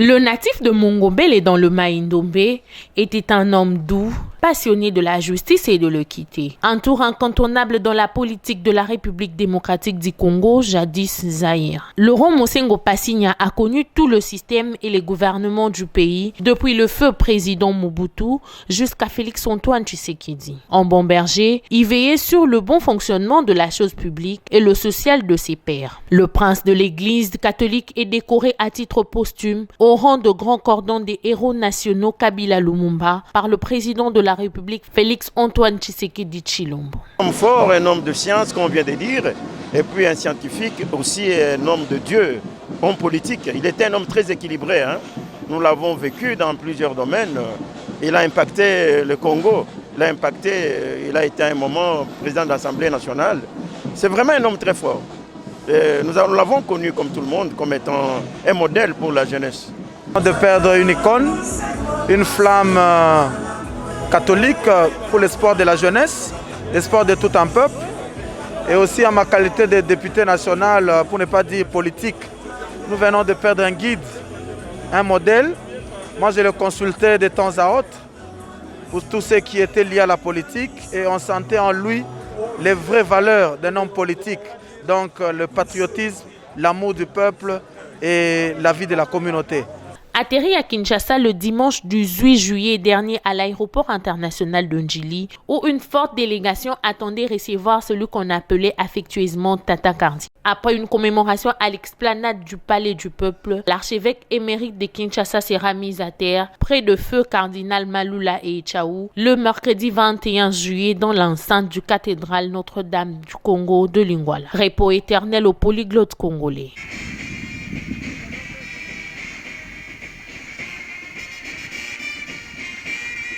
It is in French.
Le natif de Mongombele dans le Maïndombe était un homme doux, passionné de la justice et de l'équité. Un tour incontournable dans la politique de la République démocratique du Congo, jadis Zaïre. Laurent Mosengo Passigna a connu tout le système et les gouvernements du pays, depuis le feu président Mobutu jusqu'à Félix Antoine Tshisekedi. En bon berger, il veillait sur le bon fonctionnement de la chose publique et le social de ses pairs. Le prince de l'église catholique est décoré à titre posthume au rang de grand cordon des héros nationaux Kabila Lumumba par le président de la République Félix Antoine Tshisekedi Tshilombo. Un homme fort, un homme de science, comme on vient de dire, et puis un scientifique, aussi un homme de Dieu, homme politique. Il était un homme très équilibré. Nous l'avons vécu dans plusieurs domaines. Il a impacté le Congo, il a été à un moment président de l'Assemblée nationale. C'est vraiment un homme très fort. Nous l'avons connu comme tout le monde, comme étant un modèle pour la jeunesse. De perdre une icône, une flamme catholique pour l'espoir de la jeunesse, l'espoir de tout un peuple, et aussi en ma qualité de député national, pour ne pas dire politique, nous venons de perdre un guide, un modèle. Moi, je le consultais de temps à autre pour tout ce qui était lié à la politique, et on sentait en lui les vraies valeurs d'un homme politique, donc le patriotisme, l'amour du peuple et la vie de la communauté. Atterri à Kinshasa le dimanche 18 juillet dernier à l'aéroport international de Njili, où une forte délégation attendait recevoir celui qu'on appelait affectueusement Tata Kardi. Après une commémoration à l'explanade du Palais du Peuple, l'archevêque émérite de Kinshasa sera mis à terre près de feu cardinal Malula et Etchaou le mercredi 21 juillet dans l'enceinte du cathédrale Notre-Dame du Congo de Lingwala. Repos éternel au polyglotte congolais.